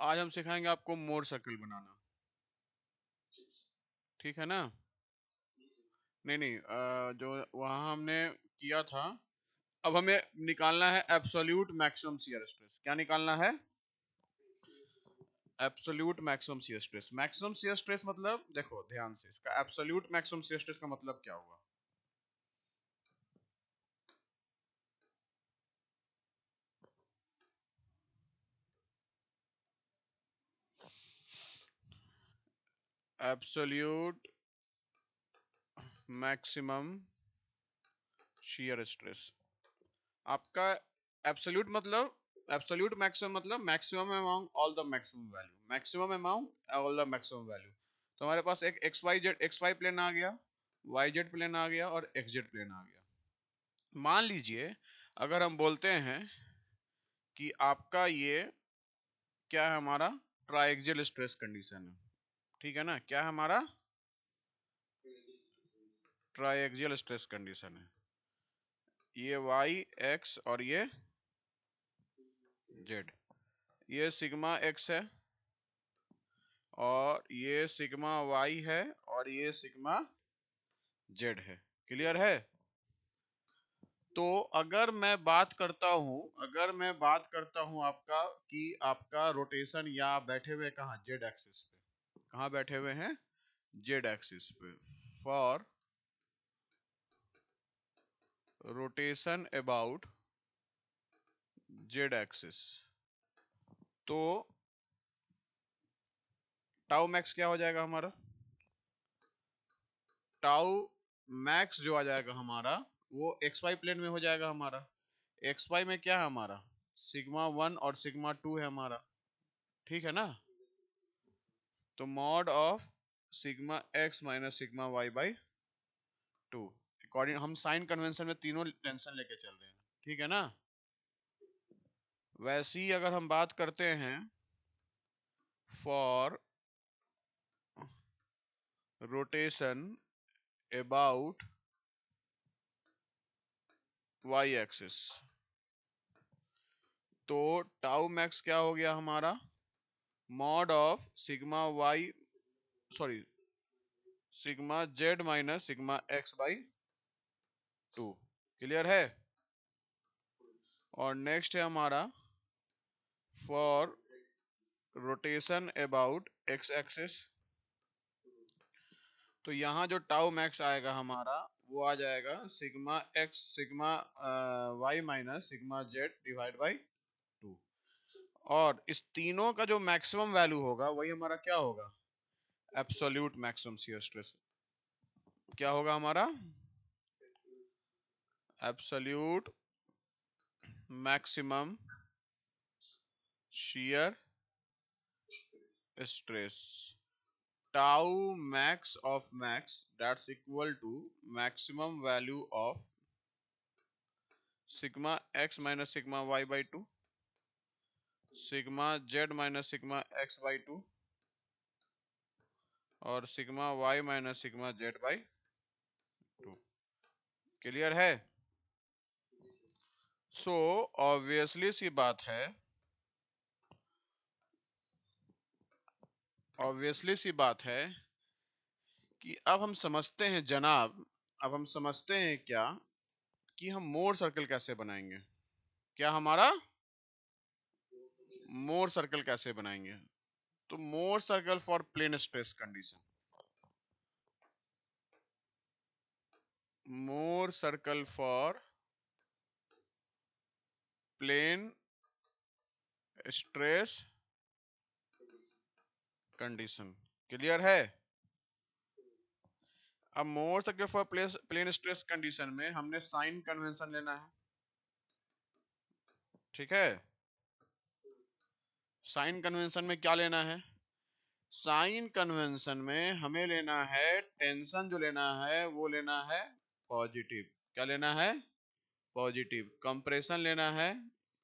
आज हम सिखाएंगे आपको मोर सर्कल बनाना। ठीक है ना? नहीं नहीं, जो वहां हमने किया था, अब हमें निकालना है एब्सोल्यूट मैक्सिमम शियर स्ट्रेस। क्या निकालना है? Absolute maximum shear stress. Maximum shear stress मतलब, देखो ध्यान से, इसका एब्सोल्यूट मैक्सिमम शियर स्ट्रेस का मतलब क्या हुआ? एब्सोल्यूट मैक्सिमम शियर स्ट्रेस आपका एब्सोल्यूट मतलब, एब्सोल्यूट मैक्सिमम मतलब maximum amount all the maximum value, maximum amount all the maximum value. तो हमारे पास एक X Y Z, X Y plane आ गया, वाई जेड प्लेन आ गया और एक्स जेड प्लेन आ गया। मान लीजिए अगर हम बोलते हैं कि आपका ये क्या है, हमारा ट्राइएक्सियल स्ट्रेस कंडीशन है। ठीक है ना? क्या है हमारा? ट्राइएक्सियल स्ट्रेस कंडीशन है। ये वाई एक्स और ये जेड, ये सिग्मा एक्स है और ये सिग्मा वाई है और ये सिग्मा जेड है। क्लियर है? तो अगर मैं बात करता हूं, अगर मैं बात करता हूं आपका कि आपका रोटेशन या बैठे हुए कहाँ, जेड एक्सिस पे, कहाँ बैठे हुए हैं? जेड एक्सिस पे। For rotation about Z axis, तो टाउ मैक्स क्या हो जाएगा हमारा? टाउ मैक्स जो आ जाएगा हमारा, वो एक्स वाई प्लेन में हो जाएगा हमारा। एक्स वाई में क्या है हमारा? सिग्मा 1 और सिग्मा 2 है हमारा। ठीक है ना? तो mod of sigma x minus sigma y by 2, according हम साइन कन्वेंशन में तीनों टेंशन लेके चल रहे हैं। ठीक है ना? वैसे ही अगर हम बात करते हैं for rotation about y axis, तो टाउ मैक्स क्या हो गया हमारा? Mod of sigma y, sorry, sigma z minus sigma x by 2। Clear है? और नेक्स्ट है हमारा for rotation about x axis, तो यहाँ जो टाउ मैक्स आएगा हमारा, वो आ जाएगा sigma x sigma y minus sigma z divide by 2। और इस तीनों का जो मैक्सिमम वैल्यू होगा वही हमारा क्या होगा? Absolute maximum shear stress. क्या होगा हमारा? Absolute maximum shear stress, tau max of max, that's equal to maximum value of sigma x minus sigma y by 2, sigma z minus sigma x by 2 और sigma y minus sigma z by 2। Clear है? So obviously सी बात है, obviously सी बात है कि अब हम समझते हैं जनाब, अब हम समझते हैं क्या कि हम मोर सर्कल कैसे बनाएंगे। क्या हमारा मोर सर्कल कैसे बनाएंगे? तो Mohr circle for plane stress condition, Mohr circle for plane stress condition. Clear है? अब Mohr circle for plane stress condition में हमने साइन कन्वेंशन लेना है। ठीक है? साइन कन्वेंशन में क्या लेना है? साइन कन्वेंशन में हमें लेना है टेंशन, जो लेना है वो लेना है पॉजिटिव। क्या लेना है? पॉजिटिव। कंप्रेशन लेना है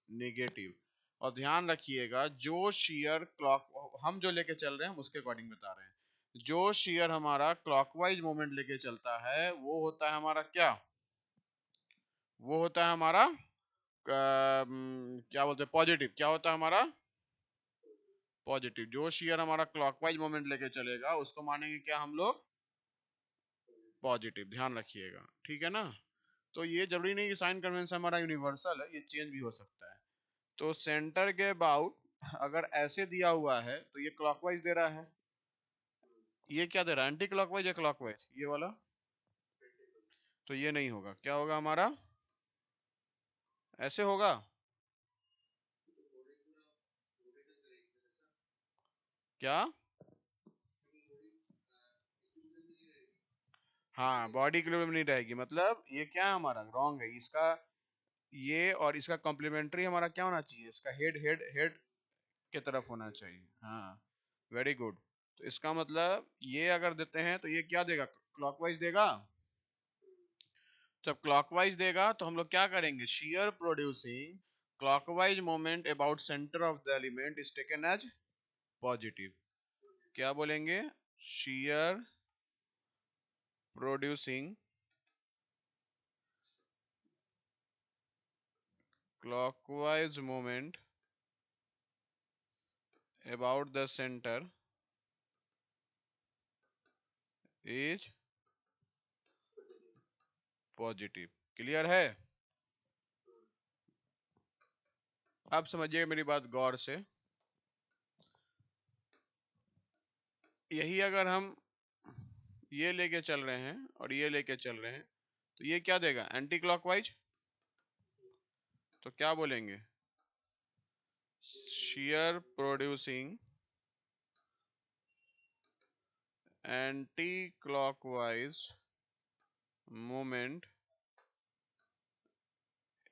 नेगेटिव। और ध्यान रखिएगा, जो शेयर क्लॉक हम जो लेके चल रहे हैं उसके अकॉर्डिंग बता रहे हैं। जो शेयर हमारा क्लॉकवाइज मोमेंट लेके चलता है वो होता है हमारा क्या? वो होता है हमारा क्या बोलते हैं, पॉजिटिव। क्या होता है हमारा? पॉजिटिव। जो शियर हमारा क्लॉकवाइज मोमेंट लेके चलेगा उसको मानेंगे क्या हम लोग, पॉजिटिव। ध्यान रखिएगा, ठीक है ना। तो ये जरूरी नहीं कि साइन कन्वेंशन हमारा यूनिवर्सल है, ये चेंज भी हो सकता है। तो सेंटर के अबाउट अगर ऐसे दिया हुआ है तो ये क्लॉकवाइज दे रहा है, ये क्या दे रहा है, एंटी क्लॉकवाइज या क्लॉकवाइज, ये वाला। तो ये नहीं होगा, क्या होगा हमारा, ऐसे होगा। क्या, हाँ बॉडी इक्विलिब्रियम नहीं रहेगी, मतलब ये क्या है हमारा रॉन्ग है इसका। ये और इसका कॉम्प्लीमेंट्री हमारा क्या होना चाहिए, इसका हेड हेड हेड की तरफ होना चाहिए। हाँ, वेरी गुड। तो इसका मतलब ये अगर देते हैं तो ये क्या देगा, क्लॉकवाइज देगा। जब क्लॉकवाइज देगा तो हम लोग क्या करेंगे, shear producing clockwise moment about centre of the element is taken as positive. क्या बोलेंगे, shear producing clockwise movement about the center is positive. Clear है। अब समझिए मेरी बात गौर से, यही अगर हम ये लेके चल रहे हैं और ये लेके चल रहे हैं तो ये क्या देगा, एंटी क्लॉकवाइज। तो क्या बोलेंगे, shear producing anti clockwise movement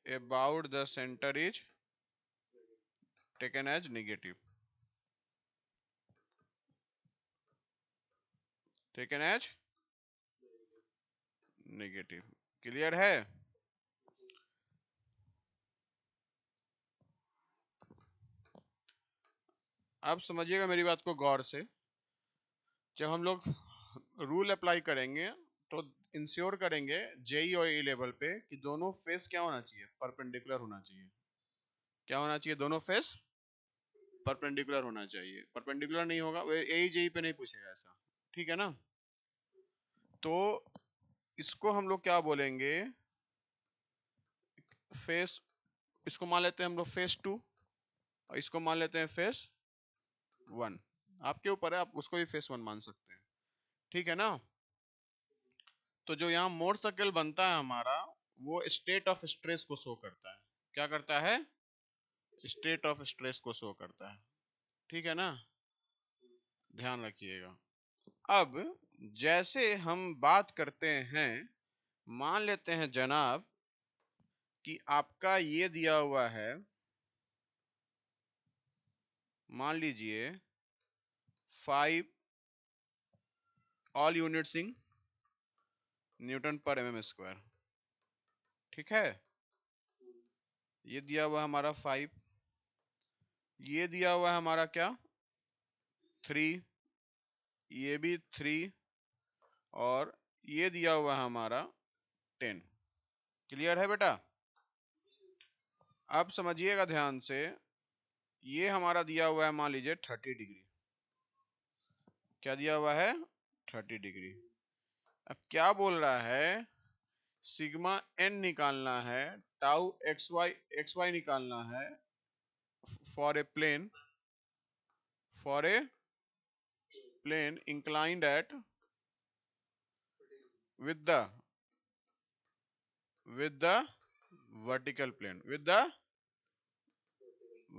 about the center is taken as negative, taken as negative। Clear है। अब समझिएगा मेरी बात को गौर से, जब हम लोग रूल अप्लाई करेंगे तो इंश्योर करेंगे जेई और ई लेवल पे कि दोनों फेस क्या होना चाहिए, परपेंडिकुलर होना चाहिए। क्या होना चाहिए, दोनों फेस परपेंडिकुलर होना चाहिए। परपेंडिकुलर नहीं होगा वो ए जेई पे नहीं पूछेगा ऐसा, ठीक है ना। तो इसको हम लोग क्या बोलेंगे, फेस, इसको मान लेते हैं हम लोग फेस 2 और इसको मान लेते हैं फेस 1। आपके ऊपर है, आप उसको भी फेस 1 मान सकते हैं, ठीक है ना। तो जो यहाँ मोर सर्कल बनता है हमारा, वो स्टेट ऑफ स्ट्रेस को शो करता है। क्या करता है, स्टेट ऑफ स्ट्रेस को शो करता है, ठीक है ना। ध्यान रखिएगा। अब जैसे हम बात करते हैं, मान लेते हैं जनाब कि आपका ये दिया हुआ है, मान लीजिए 5 ऑल यूनिट्स इन न्यूटन पर एमएम स्क्वायर, ठीक है। ये दिया हुआ हमारा 5, ये दिया हुआ है हमारा क्या 3, ये भी 3 और ये दिया हुआ है हमारा 10। क्लियर है बेटा। अब समझिएगा ध्यान से, ये हमारा दिया हुआ है मान लीजिए 30 डिग्री। क्या दिया हुआ है, 30 डिग्री। अब क्या बोल रहा है, सिग्मा एन निकालना है, टाउ एक्स वाई निकालना है for a plane, for a plane inclined at with the vertical plane, with the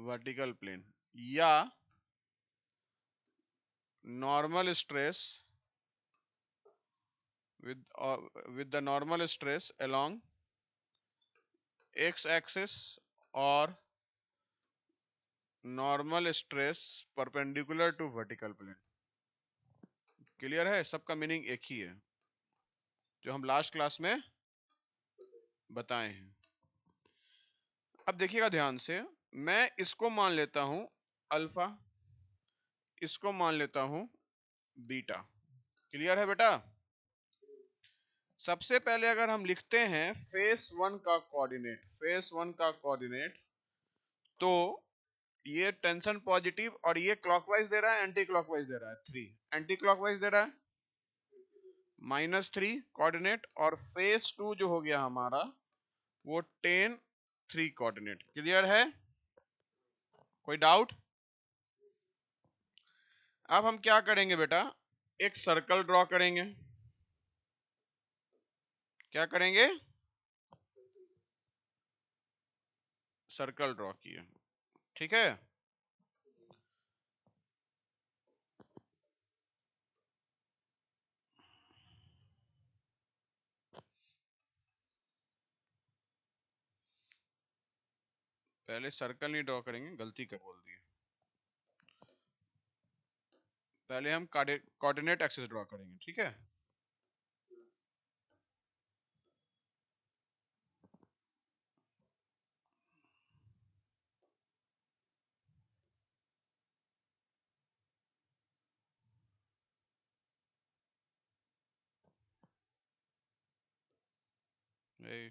vertical plane, या normal stress with the normal stress along x axis और normal stress perpendicular to vertical plane। Clear है, सबका meaning एक ही है जो हम last class में बताए हैं। अब देखिएगा ध्यान से, मैं इसको मान लेता हूं अल्फा, इसको मान लेता हूं बीटा। क्लियर है बेटा। सबसे पहले अगर हम लिखते हैं फेस 1 का कोऑर्डिनेट, फेस 1 का कोऑर्डिनेट, तो ये टेंशन पॉजिटिव और ये क्लॉकवाइज दे रहा है, एंटी क्लॉकवाइज दे रहा है 3, एंटी क्लॉकवाइज दे रहा है -3 कोऑर्डिनेट, और फेज 2 जो हो गया हमारा वो 10 3 कोऑर्डिनेट। क्लियर है? कोई डाउट? अब हम क्या करेंगे बेटा, एक सर्कल ड्रॉ करेंगे। क्या करेंगे? सर्कल ड्रॉ किए, ठीक है। पहले सर्कल नहीं ड्रॉ करेंगे, गलती कर बोल दी। पहले हम कोऑर्डिनेट एक्सिस ड्रॉ करेंगे, ठीक है। ए,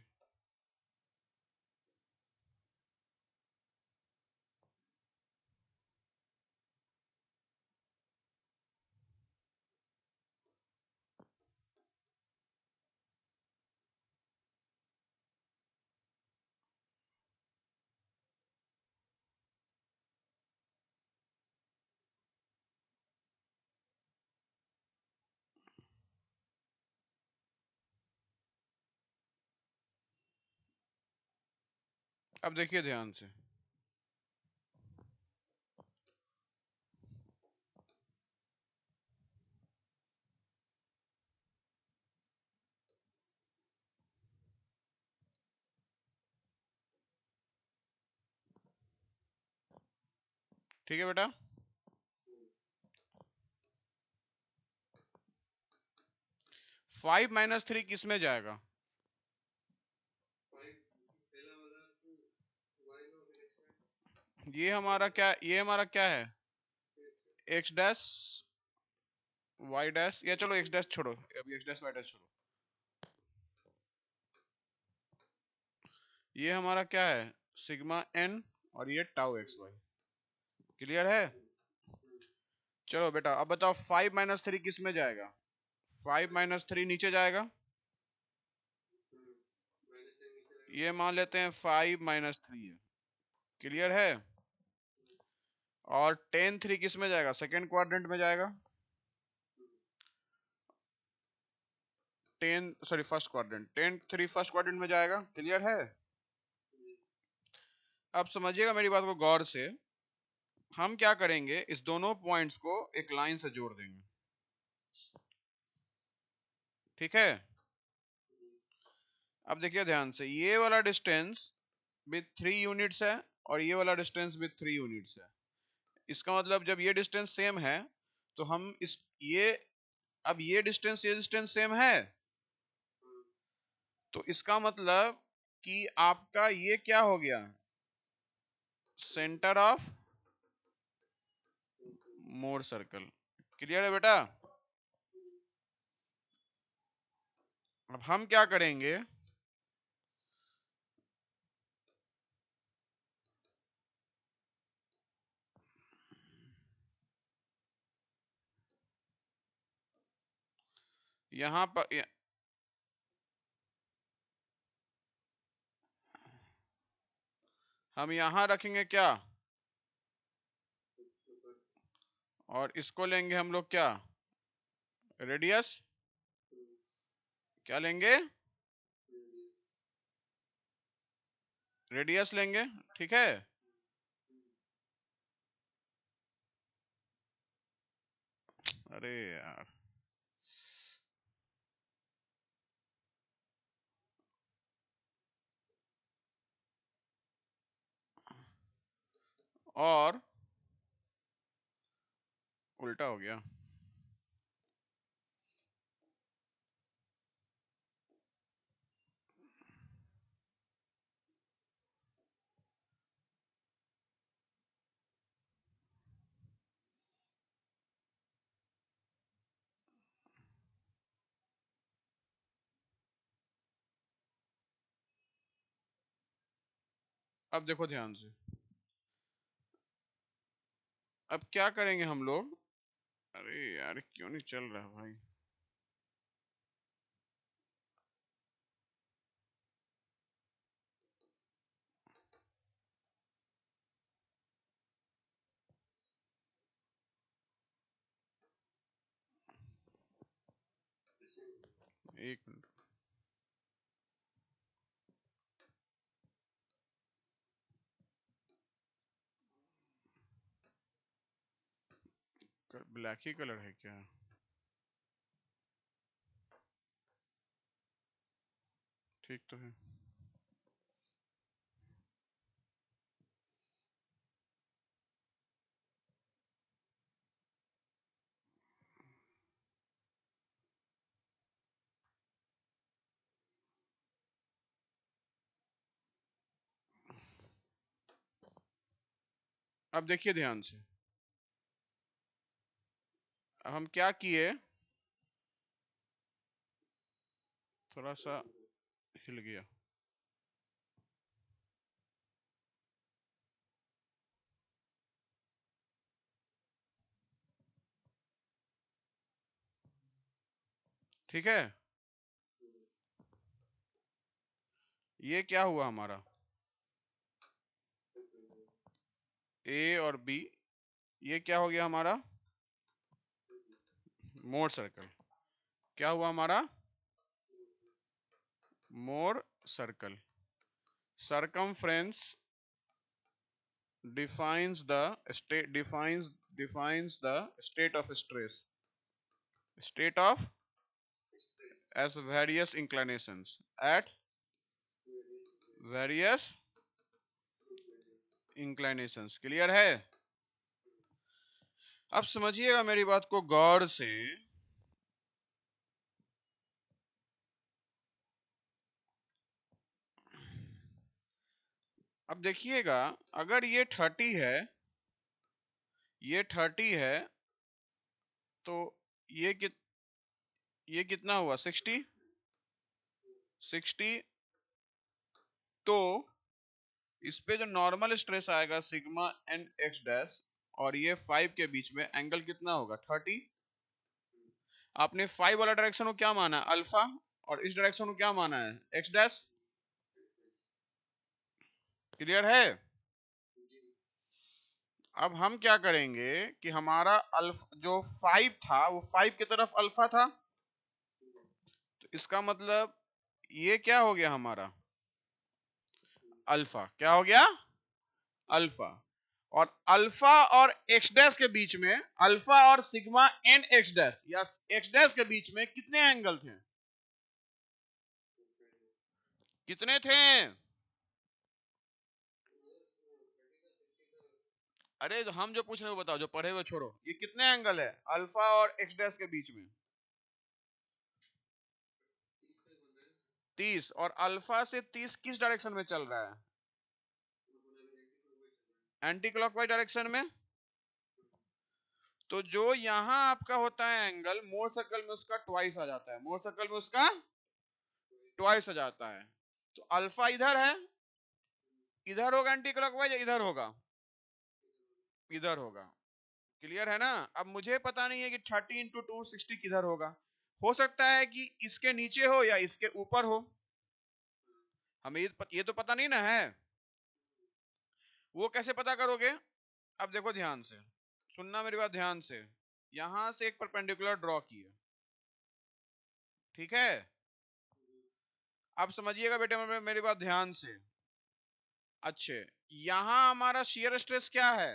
अब देखिए ध्यान से, ठीक है बेटा। 5 - 3 किस में जाएगा? ये हमारा क्या, ये हमारा क्या है, एक्स डैश वाई डैश, या चलो एक्स डैश छोड़ो, अभी एक्स डैश वाई डैश छोड़ो, ये हमारा क्या है, सिग्मा एन, और ये टाउ एक्स वाई। क्लियर है? चलो बेटा अब बताओ 5 - 3 किस में जाएगा? 5 - 3 नीचे जाएगा, ये मान लेते हैं 5 - 3 है। क्लियर है? और 10 3 किस में जाएगा? सेकेंड क्वाड्रेंट में जाएगा। 10 sorry first quadrant, 10 3 first quadrant में जाएगा। क्लियर है? अब समझिएगा मेरी बात को गौर से, हम क्या करेंगे, इस दोनों पॉइंट्स को एक लाइन से जोड़ देंगे, ठीक है। अब देखिए ध्यान से, ये वाला डिस्टेंस विथ 3 यूनिट्स है और ये वाला डिस्टेंस विथ 3 यूनिट्स है। इसका मतलब जब ये डिस्टेंस सेम है तो हम इस ये अब ये डिस्टेंस सेम है, तो इसका मतलब कि आपका ये क्या हो गया, centre of more circle. Clear है बेटा? अब हम क्या करेंगे, यहां पर हम यहां रखेंगे क्या, और इसको लेंगे हम लोग क्या, रेडियस। क्या लेंगे? रेडियस लेंगे, ठीक है। अरे यार, और उल्टा हो गया। अब देखो ध्यान से, अब क्या करेंगे हम लोग? अरे यार क्यों नहीं चल रहा भाई? एक मिनट। ब्लैक ही कलर है क्या? ठीक तो है। अब देखिए ध्यान से, अब हम क्या किए, थोड़ा सा हिल गया। ठीक है, ये क्या हुआ हमारा, ए और बी, ये क्या हो गया हमारा, मोर सर्कल। क्या हुआ हमारा, मोर circle. circumference defines the state, defines the state of stress, state of as various inclinations at various inclinations। Clear है? अब समझिएगा मेरी बात को गौर से। अब देखिएगा, अगर ये 30 है, ये 30 है, तो ये ये कितना हुआ, 60। 60, तो इस पे जो नॉर्मल स्ट्रेस आएगा सिग्मा एन एक्स डैश, और ये 5 के बीच में एंगल कितना होगा, 30। आपने 5 वाला डायरेक्शन को क्या माना, अल्फा, और इस डायरेक्शन को क्या माना है, एक्स डैश। क्लियर है? अब हम क्या करेंगे कि हमारा अल्फा जो 5 था वो 5 की तरफ अल्फा था, तो इसका मतलब ये क्या हो गया हमारा, अल्फा। क्या हो गया, अल्फा। और अल्फा और एक्स डैश के बीच में, अल्फा और सिग्मा एन एक्स डैश या एक्स डैश के बीच में कितने एंगल थे, कितने थे? अरे जो हम जो पूछ रहे हो बताओ, जो पढ़े हुए छोड़ो, ये कितने एंगल है अल्फा और एक्स डैश के बीच में, 30। और अल्फा से 30 किस डायरेक्शन में चल रहा है, एंटी क्लॉकवाइज डायरेक्शन में। तो जो यहां आपका होता है एंगल, मोर सर्कल में उसका ट्वाइस आ जाता है, मोर सर्कल में उसका ट्वाइस आ जाता है। तो अल्फा इधर है, इधर होगा एंटी क्लॉकवाइज, इधर होगा, इधर होगा। क्लियर है ना? अब मुझे पता नहीं है कि 30 इंटू 2 60 किधर होगा। हो सकता है कि इसके नीचे हो या इसके ऊपर हो, हमें ये तो पता नहीं ना है। वो कैसे पता करोगे? अब देखो ध्यान से, सुनना मेरी बात ध्यान से। यहां से एक परपेंडिकुलर ड्रॉ किए, ठीक है? अब समझिएगा बेटे मेरी बात ध्यान से। अच्छे, यहां हमारा शियर स्ट्रेस क्या है,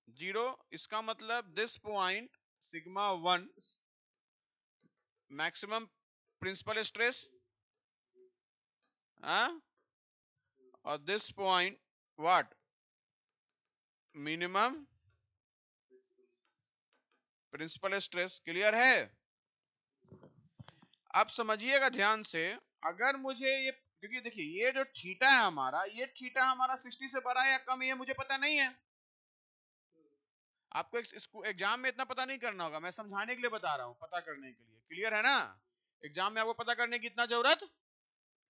0। इसका मतलब this point sigma 1 maximum principal stress, और this point what, minimum principal stress. Clear है? अब समझिएगा ध्यान से, अगर मुझे ये, क्योंकि देखिए ये जो थीटा है हमारा, ये थीटा हमारा 60 से बड़ा है या कम, ये मुझे पता नहीं है। आपको एग्जाम में इतना पता नहीं करना होगा, मैं समझाने के लिए बता रहा हूं, पता करने के लिए। क्लियर है ना? एग्जाम में आपको पता करने की इतना जरूरत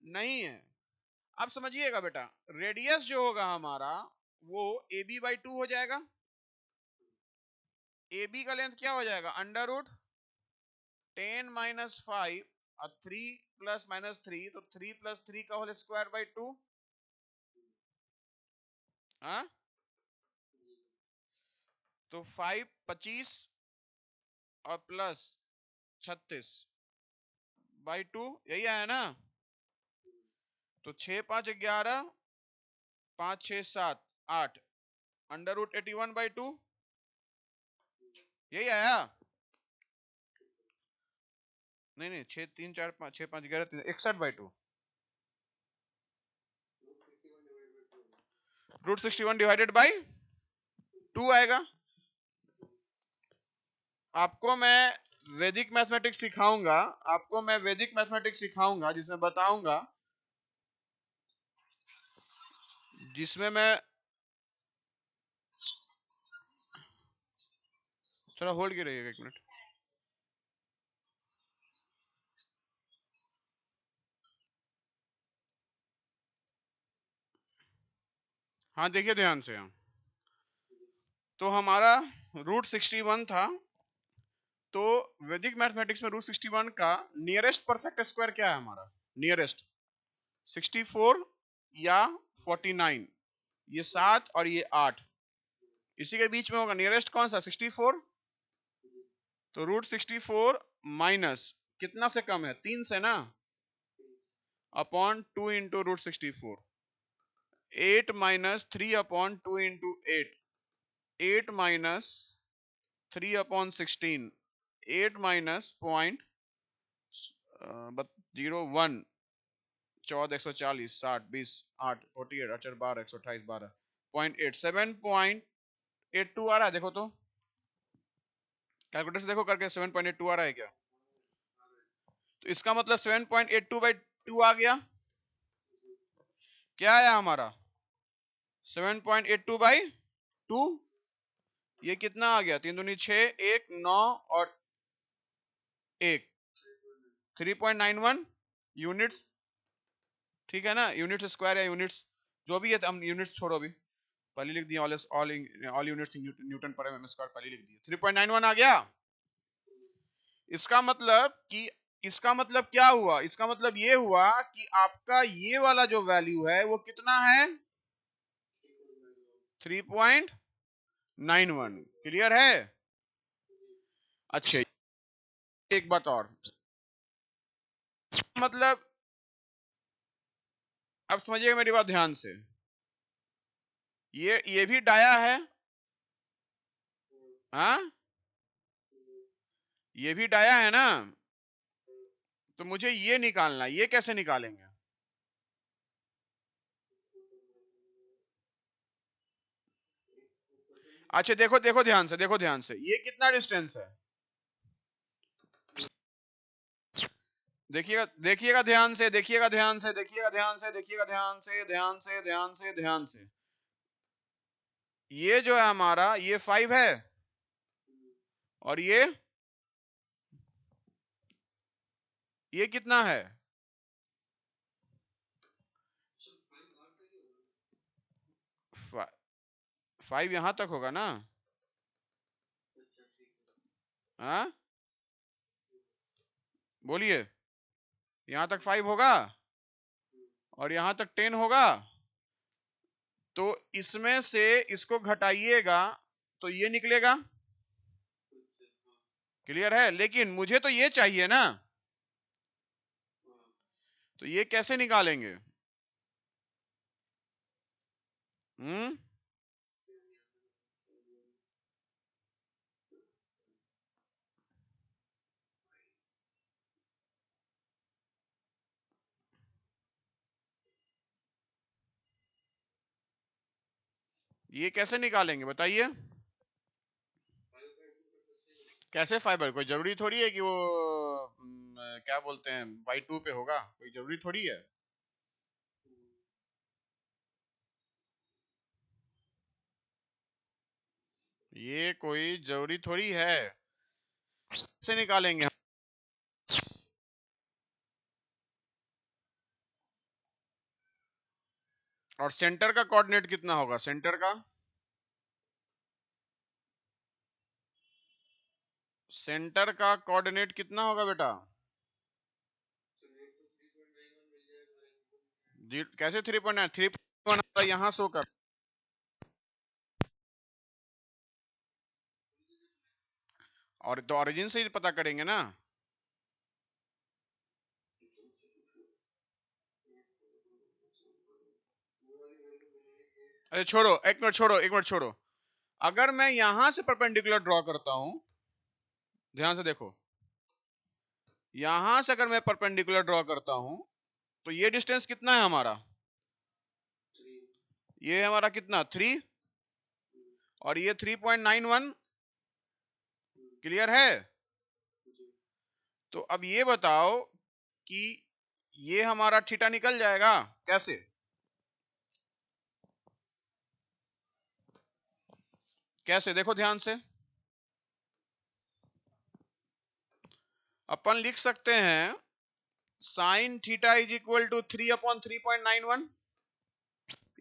नहीं है। अब समझिएगा बेटा, रेडियस जो होगा हमारा, वो AB/2 हो जाएगा। AB का लेंथ क्या हो जाएगा, अंडर रूट 10 - 5 और 3 + -3, तो 3 + 3 का होल स्क्वायर बाई 2। हाँ, तो 5 25 और प्लस 36 बाई 2, यही आया ना। तो 6 5 11, 5 6 7 8, अंडर रूट 81/2, यही आया। नहीं नहीं, 6 3 4 5 6 5 11 61/2, √61 डिवाइडेड बाई 2 आएगा। आपको मैं वैदिक मैथमेटिक्स सिखाऊंगा, आपको मैं वैदिक मैथमेटिक्स सिखाऊंगा जिसमें बताऊंगा, जिसमें मैं, थोड़ा होल्ड की रहिएगा 1 मिनट। हाँ देखिए ध्यान से, तो हमारा √61 था। तो वैदिक मैथमेटिक्स में √61 का नियरेस्ट परफेक्ट स्क्वायर क्या है हमारा, नियरेस्ट 64 या 49, ये 7 और ये 8, इसी के बीच में होगा। नियरेस्ट कौन सा, 64। तो √64 माइनस कितना से कम है, 3 से ना, upon 2 into √64, 8 - 3 upon 2 into 8, 8 - 3 upon 16, 8 minus point 01, 14 140 60 20 8 48 4 12 128 12 0.8 7.82 आ रहा है, देखो तो कैलकुलेटर से देखो करके, 7.82 आ रहा है क्या। तो इसका मतलब 7.82/2 आ गया। क्या आया हमारा, 7.82/2। ये कितना आ गया, 3 दूनी 6, 1 9 और 1 3.91 यूनिट्स, ठीक है ना। यूनिट्स स्क्वायर या यूनिट्स जो भी है, हम यूनिट्स छोड़ो अभी, पहले लिख दिया, ऑल यूनिट्स न्यूटन पर एम स्क्वायर पहले लिख दिया, 3.91 आ गया। इसका मतलब कि, इसका मतलब क्या हुआ, इसका मतलब ये हुआ कि आपका ये वाला जो वैल्यू है वो कितना है, 3.91। क्लियर है। अच्छा, एक बात और, मतलब अब समझिएगा मेरी बात ध्यान से, ये भी डाया है, हाँ ये भी डाया है ना। तो मुझे ये निकालना, ये कैसे निकालेंगे। अच्छा देखो देखो ध्यान से, देखो ध्यान से, ये कितना डिस्टेंस है, देखिएगा देखिएगा ध्यान से, देखिएगा ध्यान से, देखिएगा ध्यान से, देखिएगा ध्यान से, ध्यान से, ध्यान से, ध्यान से, ये जो है हमारा, ये 5 है और ये कितना है, 5 यहां तक होगा ना। हाँ बोलिए, यहां तक 5 होगा और यहां तक 10 होगा। तो इसमें से इसको घटाइएगा तो ये निकलेगा। क्लियर है, लेकिन मुझे तो ये चाहिए ना, तो ये कैसे निकालेंगे। हम्म, ये कैसे निकालेंगे बताइए। कैसे फाइबर, कोई जरूरी थोड़ी है कि वो क्या बोलते हैं Y2 पे होगा, कोई जरूरी थोड़ी है। ये कोई जरूरी थोड़ी है। कैसे निकालेंगे, और सेंटर का कोऑर्डिनेट कितना होगा? सेंटर का कोऑर्डिनेट कितना होगा बेटा? कैसे 3.9? 3.1 यहां शो कर, और तो ओरिजिन से ही पता करेंगे ना। अरे छोड़ो, एक मिनट छोड़ो। अगर मैं यहां से परपेंडिकुलर ड्रॉ करता हूं, ध्यान से देखो, यहां से अगर मैं परपेंडिकुलर ड्रॉ करता हूं तो ये डिस्टेंस कितना है हमारा? ये हमारा कितना? 3, और ये 3.91। क्लियर है? तो अब ये बताओ कि ये हमारा थीटा निकल जाएगा कैसे? कैसे देखो ध्यान से। अपन लिख सकते हैं sine theta is equal to 3/3.91।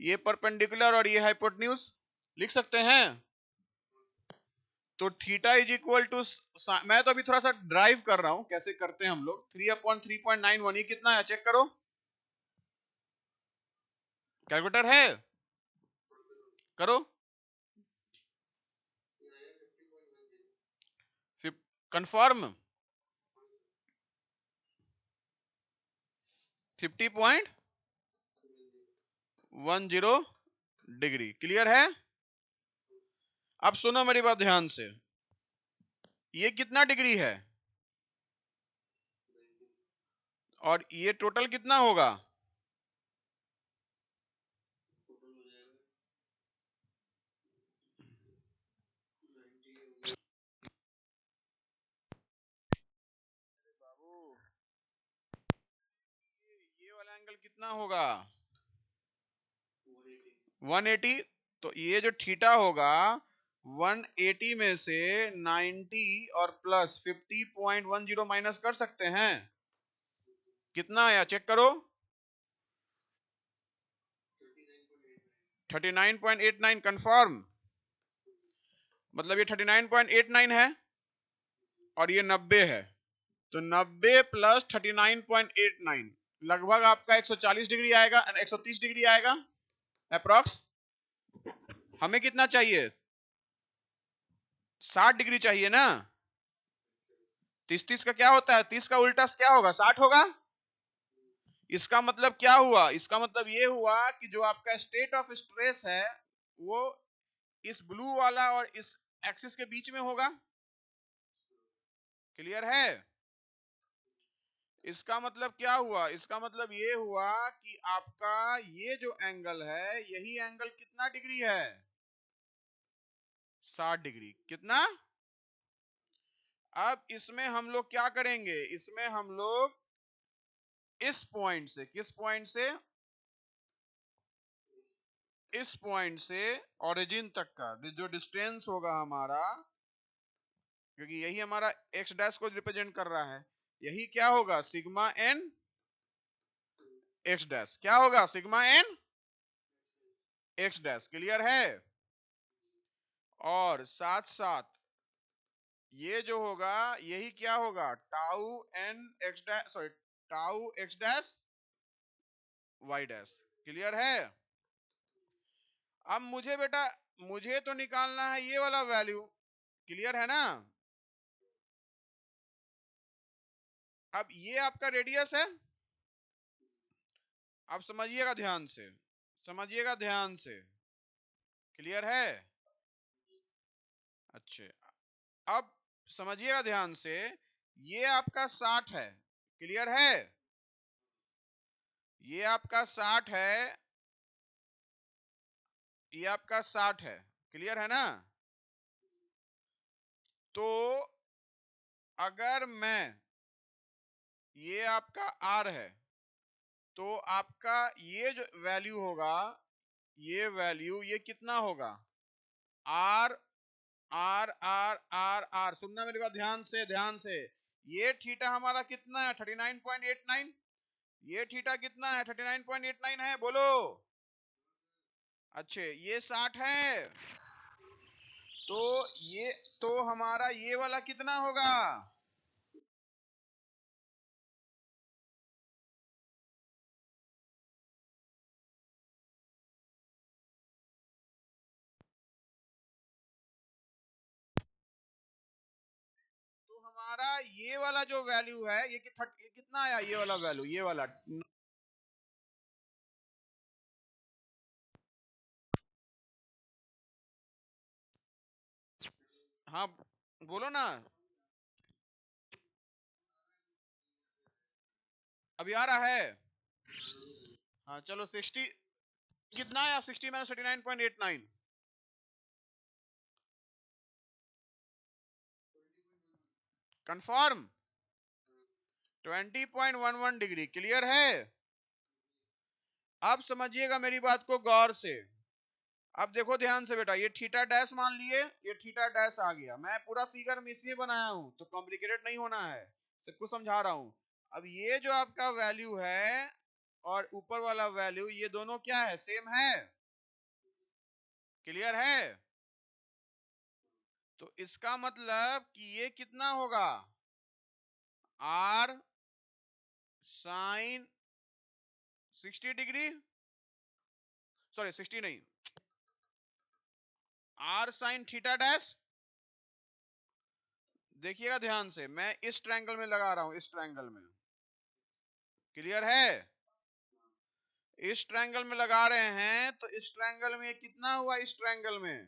ये परपेंडिकुलर और ये हाइपोटेन्यूज लिख सकते हैं। तो थीटा इज इक्वल टू, मैं तो अभी थोड़ा सा ड्राइव कर रहा हूं कैसे करते हैं हम लोग। 3/3.91 ये कितना है चेक करो, कैलकुलेटर है? करो। Confirm 50.10 degree. क्लियर है? अब सुनो मेरी बात ध्यान से, ये कितना डिग्री है और ये टोटल कितना होगा? बाबू, ये वाला एंगल कितना होगा? 180। तो ये जो थीटा होगा 180 में से 90 और प्लस 50.10 माइनस कर सकते हैं। कितना आया चेक करो? 39.89 कंफर्म। मतलब ये 39.89 है और ये 90 है। तो 90 प्लस 39.89 लगभग आपका 140 डिग्री आएगा, 130 डिग्री आएगा अप्रॉक्स। हमें कितना चाहिए? 60 डिग्री चाहिए ना। 30 का क्या होता है? 30 का उल्टा क्या होगा? 60 होगा। इसका मतलब क्या हुआ? इसका मतलब ये हुआ कि जो आपका स्टेट ऑफ स्ट्रेस है वो इस ब्लू वाला और इस एक्सिस के बीच में होगा। क्लियर है? इसका मतलब क्या हुआ? इसका मतलब ये हुआ कि आपका ये जो एंगल है, यही एंगल कितना डिग्री है? 60 डिग्री। कितना? अब इसमें हम लोग क्या करेंगे? इसमें हम लोग इस पॉइंट से, किस पॉइंट से? इस पॉइंट से ओरिजिन तक का जो डिस्टेंस होगा हमारा, क्योंकि यही हमारा एक्स डैश को रिप्रेजेंट कर रहा है, यही क्या होगा? Sigma n x dash. क्या होगा? Sigma n x dash. Clear है? और साथ साथ ये जो होगा यही क्या होगा? Tau n x dash, sorry, tau x dash Y dash. Clear है? अब मुझे बेटा, मुझे तो निकालना है ये वाला वैल्यू। क्लियर है ना? अब ये आपका रेडियस है। अब समझिएगा ध्यान से, समझिएगा ध्यान से। क्लियर है? अच्छे, अब समझिएगा ध्यान से। ये आपका 60 है। क्लियर है? ये आपका 60 है, ये आपका 60 है। क्लियर है ना? तो अगर मैं, ये आपका आर है, तो आपका ये जो वैल्यू होगा, ये वैल्यू ये कितना होगा? R r r r r. सुनना मेरी बात ध्यान से, ध्यान से। ये थीटा हमारा कितना है? 39.89। ये थीटा कितना है? 39.89 है। बोलो। अच्छे ये 60 है, तो ये तो हमारा ये वाला कितना होगा? तो हमारा ये वाला जो वैल्यू है ये कितना आया? ये वाला वैल्यू, ये वाला। हाँ बोलो ना, अभी आ रहा है? हाँ चलो 60 कितना आया? 60 माइनस 39.89। Confirm 20.11 degree. क्लियर है? अब समझिएगा मेरी बात को गौर से। अब देखो ध्यान से बेटा, ये थीटा डैश मान लिए, ये थीटा डैश आ गया। मैं पूरा फिगर में इसलिए बनाया हूं तो कॉम्प्लिकेटेड नहीं होना है, सब कुछ समझा रहा हूं। अब ये जो आपका वैल्यू है और ऊपर वाला वैल्यू, ये दोनों क्या है? सेम है। क्लियर है? तो इसका मतलब कि ये कितना होगा? आर साइन 60 डिग्री, सॉरी 60 नहीं, आर साइन थीटा डैश। देखिएगा ध्यान से, मैं इस ट्रायंगल में लगा रहा हूं, इस ट्रायंगल में। क्लियर है? इस ट्रायंगल में लगा रहे हैं, तो इस ट्रायंगल में कितना हुआ? इस ट्रायंगल में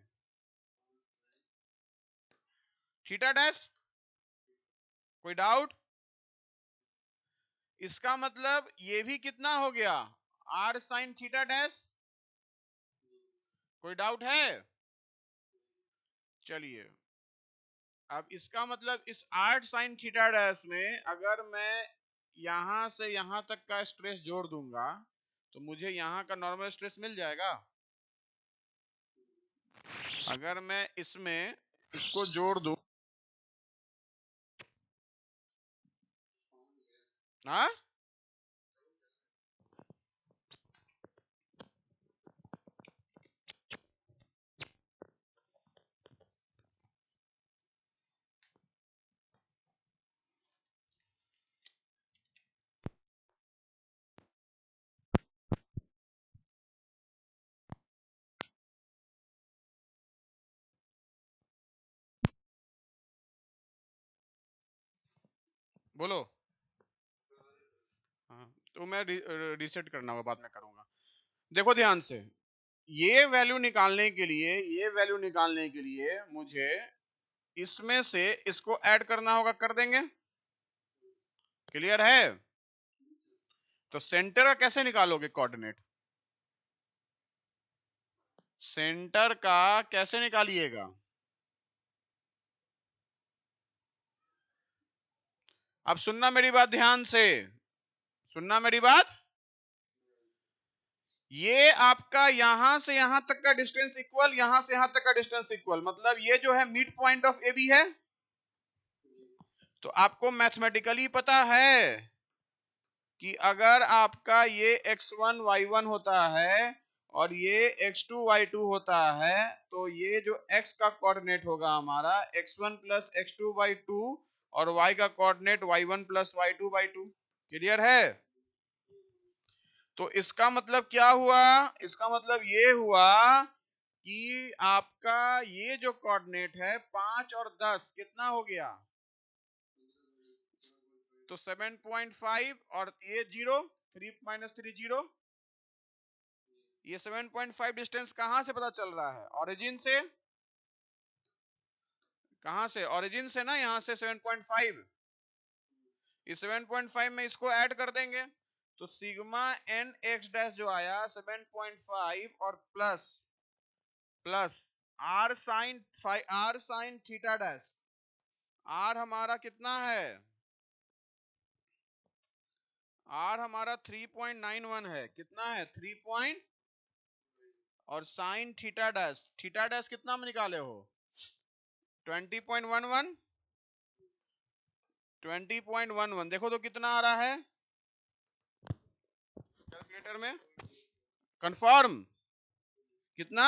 थीटा डैश। कोई डाउट? इसका मतलब ये भी कितना हो गया? R sine theta dash. कोई डाउट है? चलिए, अब इसका मतलब इस आर साइन थीटा डैश में अगर मैं यहां से यहां तक का स्ट्रेस जोड़ दूंगा तो मुझे यहां का नॉर्मल स्ट्रेस मिल जाएगा। अगर मैं इसमें इसको जोड़ दूं, हाँ बोलो। हाँ तो मैं रीसेट करना होगा, बाद में करूंगा। देखो ध्यान से, ये वैल्यू निकालने के लिए, ये वैल्यू निकालने के लिए मुझे इसमें से इसको ऐड करना होगा, कर देंगे। क्लियर है? तो सेंटर का कैसे निकालोगे कोऑर्डिनेट? सेंटर का कैसे निकालिएगा? अब सुनना मेरी बात ध्यान से, सुनना मेरी बात। ये आपका यहां से यहां तक का डिस्टेंस इक्वल, यहां से यहां तक का डिस्टेंस इक्वल, मतलब ये जो है mid point of A B है। तो आपको मैथमेटिकली पता है कि अगर आपका ये x1 y1 होता है और ये x2 y2 होता है, तो ये जो x का कोऑर्डिनेट होगा हमारा x1 प्लस x2 y2 और y का coordinate y1 plus y2 y2। Clear है? तो इसका मतलब क्या हुआ? इसका मतलब ये हुआ कि आपका ये जो कोऑर्डिनेट है 5 और 10 कितना हो गया? तो 7.5 और ये 0, 3 माइनस 3 0। ये 7.5 डिस्टेंस कहां से पता चल रहा है? ओरिजिन से। कहां से? ओरिजिन से ना, यहां से 7.5। इस 7.5 में इसको ऐड कर देंगे तो सिग्मा एन एक्स डैश जो आया 7.5 और plus plus r sine theta dash. R हमारा कितना है? आर हमारा 3.91 है। कितना है? 3 और sign theta dash, theta dash कितना में निकाले हो? 20.11। 20.11 देखो तो कितना आ रहा है कैलकुलेटर में? कंफर्म कितना?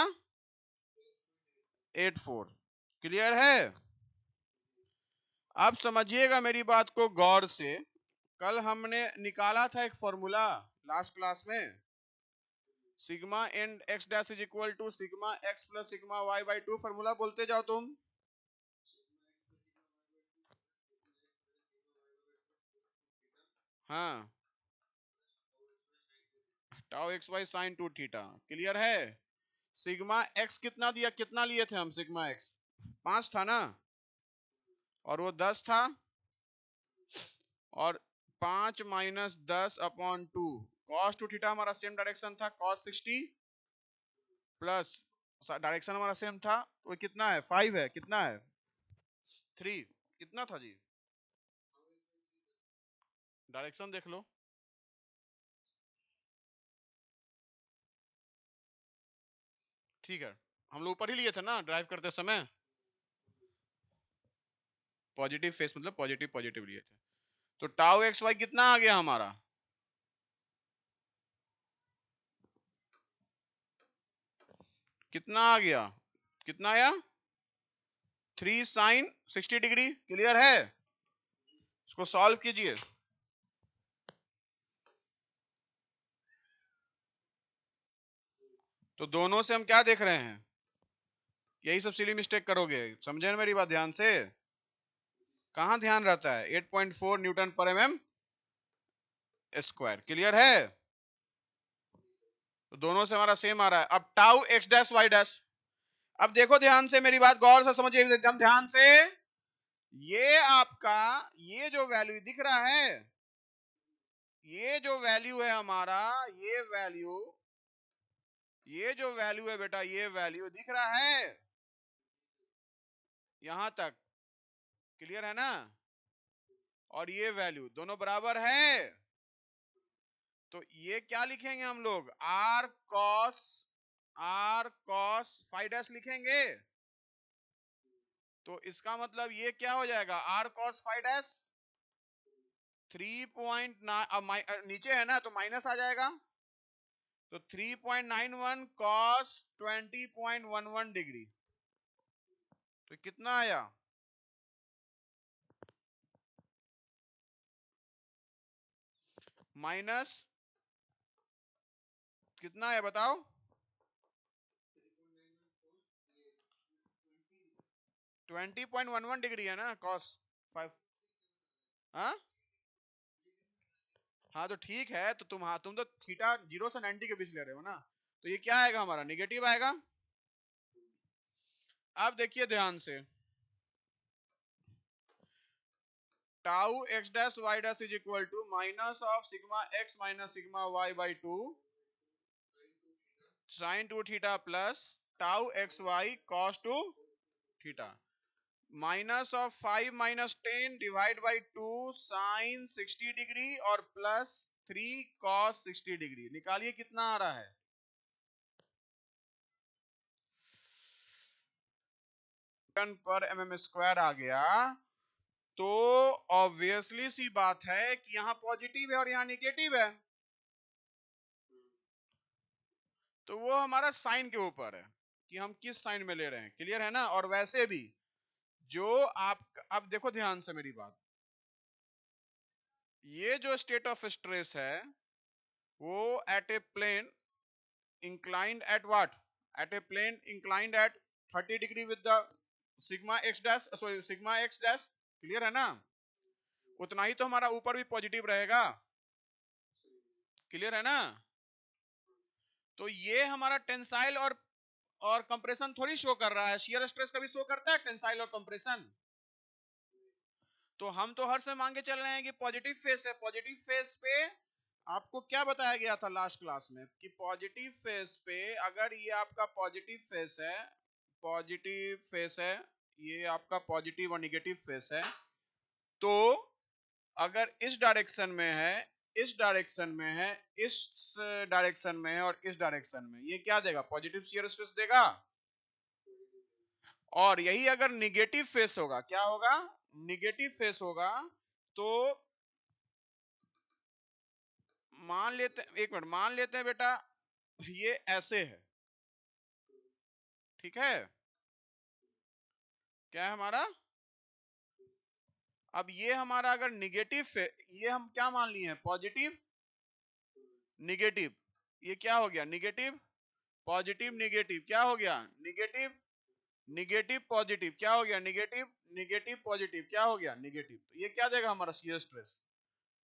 84। क्लियर है? अब समझिएगा मेरी बात को गौर से। कल हमने निकाला था एक फॉर्मूला लास्ट क्लास में, sigma n x dash is equal to sigma x plus sigma y by two. Formula बोलते जाओ तुम। हाँ, tau x y sine two theta. Clear है? सिग्मा एक्स कितना दिया, कितना लिए थे हम? सिग्मा एक्स 5 था ना, और वो 10 था, और 5 माइनस 10 अपॉन 2 कॉस टू थीटा हमारा सेम डायरेक्शन था, कॉस 60 प्लस डायरेक्शन हमारा सेम था, तो कितना है? 5 है। कितना है? 3। कितना था जी? डायरेक्शन देख लो। ठीक है, हम लोग ऊपर ही लिए थे ना ड्राइव करते समय। पॉजिटिव फेस मतलब पॉजिटिव पॉजिटिव लिए थे। तो टाउ एक्स वाई कितना आ गया हमारा? कितना आ गया? कितना आया? 3 साइन 60 डिग्री। क्लियर है? इसको सॉल्व कीजिए। तो दोनों से हम क्या देख रहे हैं? यही सब सिली मिस्टेक करोगे, समझे ना मेरी बात ध्यान से? कहां ध्यान रहता है? 8.4 न्यूटन पर एमएम स्क्वायर। क्लियर है? तो दोनों से हमारा सेम आ रहा है। अब tau x dash Y dash, अब देखो ध्यान से मेरी बात गौर से समझिए एकदम ध्यान से। ये आपका ये जो वैल्यू दिख रहा है, ये जो वैल्यू है हमारा, ये वैल्यू, ये जो वैल्यू है बेटा, ये वैल्यू दिख रहा है यहां तक। क्लियर है ना? और ये वैल्यू दोनों बराबर है, तो ये क्या लिखेंगे हम लोग? आर कॉस फाइव डैश लिखेंगे। तो इसका मतलब ये क्या हो जाएगा? आर कॉस फाइव डैश 3.9, नीचे है ना तो माइनस आ जाएगा, तो 3.91 कॉस 20.11 डिग्री। तो कितना आया? माइनस कितना है बताओ? 20.11 डिग्री है ना कॉस 5। हाँ हाँ, तो ठीक है। तो तुम, हाँ तुम तो थीटा 0 से 90 के बीच ले रहे हो ना, तो ये क्या आएगा हमारा? निगेटिव आएगा। अब देखिए ध्यान से, tau x dash Y dash is equal to minus of sigma x minus sigma y by 2 sine 2 theta plus tau x y cos 2 theta, minus of 5 माइनस 10 डिवाइड बाई 2 साइन 60 डिग्री और plus 3 cos 60 degree. निकालिए कितना आ रहा है? पर MM square आ गया। तो obviously सी बात है कि यहां पॉजिटिव है और यहां निगेटिव है, तो वो हमारा साइन के ऊपर है कि हम किस साइन में ले रहे हैं। क्लियर है ना? और वैसे भी जो आप, अब देखो ध्यान से मेरी बात, ये जो स्टेट ऑफ स्ट्रेस है वो at a plane inclined at what? At a plane inclined at 30 degree with the sigma x dash, sorry sigma x dash। Clear है ना? उतना ही तो हमारा ऊपर भी पॉजिटिव रहेगा। क्लियर है ना? तो ये हमारा टेंसाइल और कंप्रेशन थोड़ी शो कर रहा है, शियर स्ट्रेस का भी शो करता है टेंसाइल और कंप्रेशन। तो हम तो हर से मांगे चल रहे हैं कि पॉजिटिव फेस है। पॉजिटिव फेस पे आपको क्या बताया गया था लास्ट क्लास में कि पॉजिटिव फेस पे, अगर ये आपका पॉजिटिव फेस है, पॉजिटिव फेस है, ये आपका पॉजिटिव और निगेटिव फेस है, तो अगर इस डायरेक्शन में है, इस डायरेक्शन में है, इस डायरेक्शन में है और इस डायरेक्शन में, ये क्या देगा? पॉजिटिव शियर स्ट्रेस देगा। और यही अगर निगेटिव फेस होगा, क्या होगा? निगेटिव फेस होगा, तो मान लेते, एक मिनट, मान लेते हैं बेटा ये ऐसे है, ठीक है, क्या है हमारा। अब ये हमारा अगर निगेटिव है, ये हम क्या मान लिए हैं, पॉजिटिव निगेटिव, ये क्या हो गया, निगेटिव पॉजिटिव निगेटिव, क्या हो गया, निगेटिव निगेटिव पॉजिटिव, क्या हो गया, निगेटिव निगेटिव पॉजिटिव, क्या हो गया, निगेटिव। तो ये क्या देगा हमारा शियर स्ट्रेस,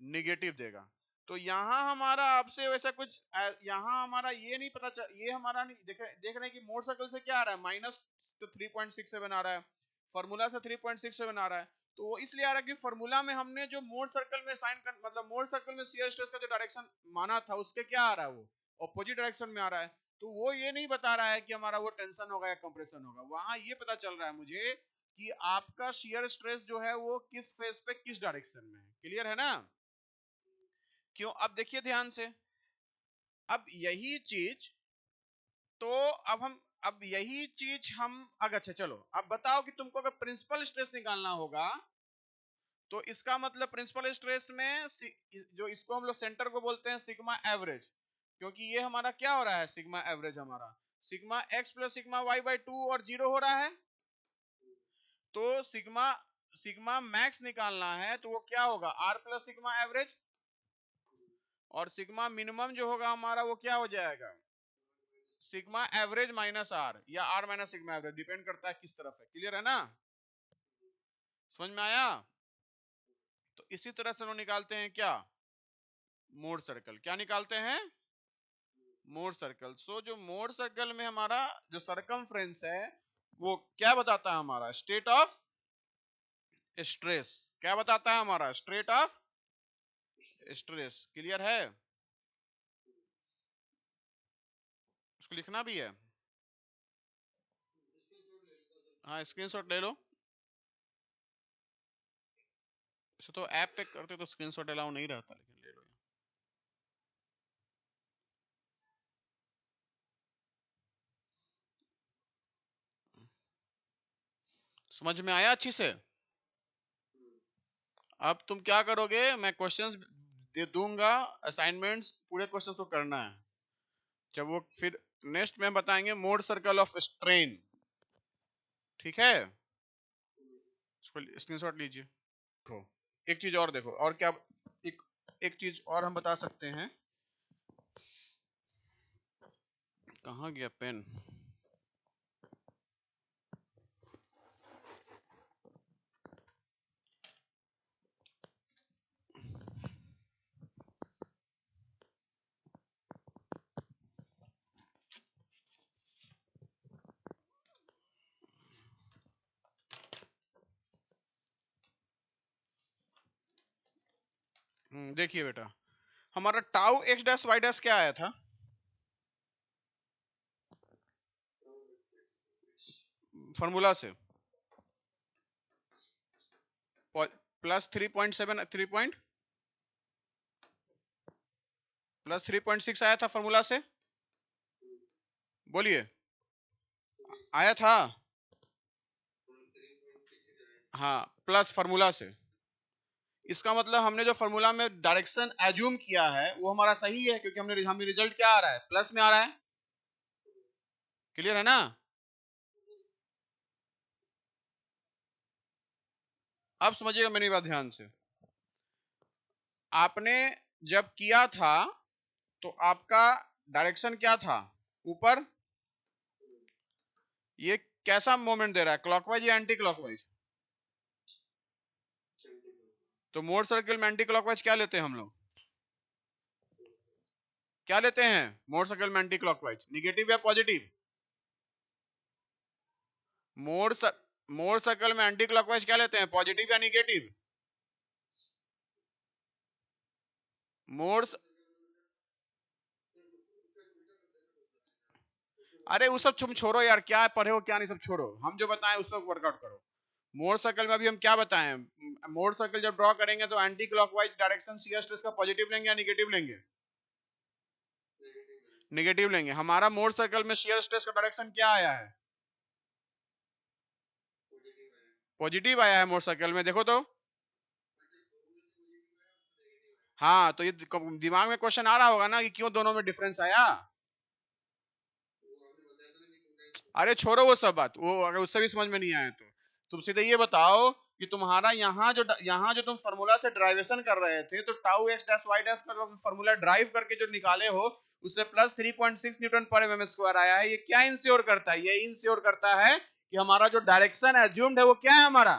निगेटिव देगा। तो यहाँ हमारा आपसे वैसा कुछ यहाँ हमारा ये नहीं पता चल, ये हमारा नहीं देख रहे हैं कि मोड सर्कल से क्या आ रहा है, माइनस तो 3.67 आ रहा है, फॉर्मूला से 3.67 आ रहा है। तो वो इसलिए आ रहा है कि फॉर्मूला में हमने जो मोड सर्कल में साइन कर, मतलब मोड सर्कल में शियर स्ट्रेस का जो डायरेक्शन माना था उसके क्या आ रहा है, वो ऑपोजिट डायरेक्शन में आ रहा है। तो वो ये नहीं बता रहा है कि हमारा वो टेंशन होगा या कंप्रेशन होगा, वहां ये पता चल रहा है मुझे कि आपका शियर स्ट्रेस जो है वो किस फेज पे किस डायरेक्शन में है। क्लियर है ना। क्यों, अब देखिए ध्यान से, अब यही चीज, तो अब यही चीज हम अच्छा चलो अब बताओ कि तुमको अगर प्रिंसिपल स्ट्रेस निकालना होगा, तो इसका मतलब प्रिंसिपल स्ट्रेस में जो इसको हम लोग सेंटर को बोलते हैं सिग्मा एवरेज, क्योंकि ये हमारा क्या हो रहा है, सिग्मा एवरेज हमारा sigma x plus sigma y by 2 और 0 हो रहा है। तो सिग्मा सिग्मा मैक्स निकालना है तो वो क्या होगा, आर प्लस सिग्मा एवरेज, और सिग्मा मिनिमम जो होगा हमारा वो क्या हो जाएगा, सिग्मा एवरेज माइनस आर, या R minus sigma average, depend करता है किस तरफ है। क्लियर है ना, समझ में आया। तो इसी तरह से हम लोग निकालते हैं क्या, मोड सर्कल, क्या निकालते हैं, मोड सर्कल। सो जो मोड सर्कल में हमारा जो सरकमफ्रेंस है वो क्या बताता है, हमारा स्टेट ऑफ स्ट्रेस, क्या बताता है हमारा, स्टेट ऑफ स्ट्रेस। क्लियर है, उसको लिखना भी है, हाँ स्क्रीनशॉट ले लो। इसे तो ऐप पे करते तो स्क्रीनशॉट अलाउ नहीं रहता, लेकिन ले लो। समझ में आया अच्छी से। अब तुम क्या करोगे, मैं क्वेश्चंस दे दूंगा, असाइनमेंट्स पूरे क्वेश्चंस को करना है। जब वो फिर नेक्स्ट में बताएंगे मोड सर्कल ऑफ स्ट्रेन, ठीक है, इसको स्क्रीनशॉट लीजिए। देखो एक चीज और देखो, और क्या, एक एक चीज और हम बता सकते हैं, कहाँ गया पेन। देखिए बेटा, हमारा tau x dash Y dash क्या आया था, फॉर्मूला से प्लस 3.7 प्लस 3.6 आया था फॉर्मूला से, बोलिए, आया था, हाँ प्लस फॉर्मूला से। इसका मतलब हमने जो फॉर्मूला में डायरेक्शन एज्यूम किया है वो हमारा सही है, क्योंकि हमने हमें रिजल्ट क्या आ रहा है, प्लस में आ रहा है। क्लियर है ना। अब समझिएगा मेरी बात ध्यान से, आपने जब किया था तो आपका डायरेक्शन क्या था, ऊपर, ये कैसा मोमेंट दे रहा है, क्लॉकवाइज या एंटी क्लॉकवाइज। तो मोड सर्कल में एंटी क्लॉकवाइज क्या लेते हैं हम लोग, क्या लेते हैं मोड सर्कल में एंटी क्लॉकवाइज, निगेटिव या पॉजिटिव। मोड मोड सर्कल में एंटी क्लॉकवाइज क्या लेते हैं, पॉजिटिव या निगेटिव। मोड, अरे वो सब तुम छोड़ो यार, क्या पढ़े हो क्या नहीं सब छोड़ो, हम जो बताएं उस पर वर्कआउट करो। मोड सर्कल में अभी हम क्या बताएं, मोड सर्कल जब ड्रॉ करेंगे तो anti clockwise direction shear stress का पॉजिटिव लेंगे या निगेटिव लेंगे, निगेटिव लेंगे। हमारा मोड सर्कल में शियर स्ट्रेस का डायरेक्शन क्या आया है, पॉजिटिव आया है मोड सर्कल में, देखो तो। हाँ तो ये दिमाग में क्वेश्चन आ रहा होगा ना कि क्यों दोनों में डिफरेंस आया। अरे छोड़ो वो सब बात, वो अगर उससे भी समझ में नहीं आया तो तुम सीधे ये बताओ कि तुम्हारा यहाँ जो तुम फॉर्मूला से ड्राइवेशन कर रहे थे, तो tau x dash Y dash का फॉर्मूला ड्राइव करके जो निकाले हो, उससे प्लस 3.6 न्यूटन पर एमएम स्क्वायर आया है। ये क्या इंश्योर करता है? ये इंश्योर करता है कि हमारा जो डायरेक्शन एज्यूम्ड है वो क्या है, हमारा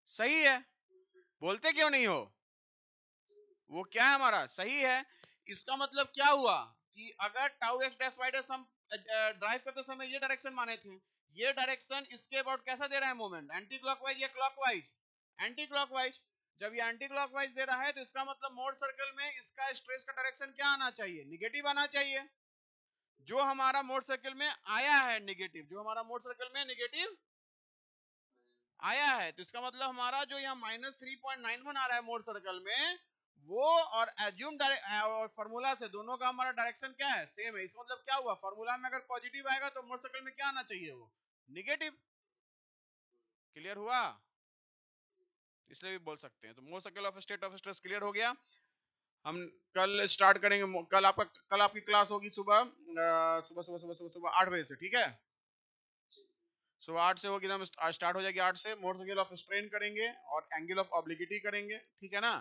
सही है। बोलते क्यों नहीं हो? वो क्या है, हमारा सही है। इसका मतलब क्या हुआ कि अगर tau x dash Y dash हम ड्राइव करते समय ये डायरेक्शन माने थे, ये डायरेक्शन इसके अबाउट कैसा दे रहा है मोमेंट, एंटी क्लॉकवाइज या क्लॉकवाइज? Anti clockwise. जब ये एंटी क्लॉकवाइज दे रहा है तो इसका मतलब मोड सर्कल में इसका स्ट्रेस का डायरेक्शन क्या आना चाहिए? निगेटिव आना चाहिए। जो हमारा मोड सर्कल में आया है निगेटिव, जो हमारा मोड सर्कल में निगेटिव आया है, तो इसका मतलब हमारा जो यहाँ -3.91 आ रहा है मोड सर्कल में, वो और एज्यूम और फार्मूला से दोनों का हमारा डायरेक्शन क्या है? सेम है। इसका मतलब क्या हुआ? फार्मूला में अगर पॉजिटिव आएगा तो मोड सर्कल में क्या आना चाहिए? वो निगेटिव। क्लियर हुआ? इसलिए भी बोल सकते हैं। तो mode circle of state of stress clear हो गया। हम कल स्टार्ट करेंगे। कल आपकी क्लास होगी सुबह सुबह सुबह सुबह सुबह सुबह 8 बजे से, ठीक है? सुबह 8 से होगी, हम स्टार्ट हो जाएगी 8 से। मोड सर्कल ऑफ स्ट्रेन करेंगे और एंगल ऑफ ऑब्लिगिटी करेंगे, ठीक है ना?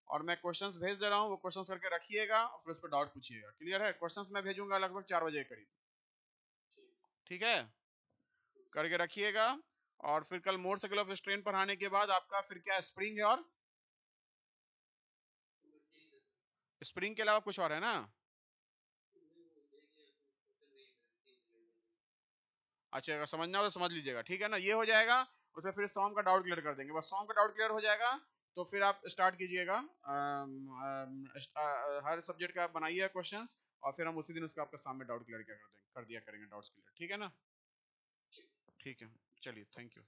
और मैं क्वेश्चंस भेज दे रहा हूँ, वो क्वेश्चंस करके रखिएगा, फिर उस पर डाउट पूछिएगा। क्लियर है? क्वेश्चंस मैं भेजूंगा लगभग 4 बजे के करीब, ठीक है? करके रखिएगा। और फिर कल मोड सर्कल ऑफ स्ट्रेन पढ़ाने के बाद आपका फिर क्या, स्प्रिंग है और स्प्रिंग के अलावा कुछ और है ना? अच्छा, अगर समझना हो तो समझ लीजिएगा, ठीक है ना? ये हो जाएगा। उसे फिर सॉन्ग का डाउट क्लियर कर देंगे, बस सॉन्ग का डाउट क्लियर हो जाएगा तो फिर आप स्टार्ट कीजिएगा। हर सब्जेक्ट का आप बनाइए क्वेश्चंस, और फिर हम उसी दिन उसका आपके सामने डाउट क्लियर कर दिया करेंगे, डाउट्स क्लियर, ठीक है ना? ठीक है, चलिए, थैंक यू।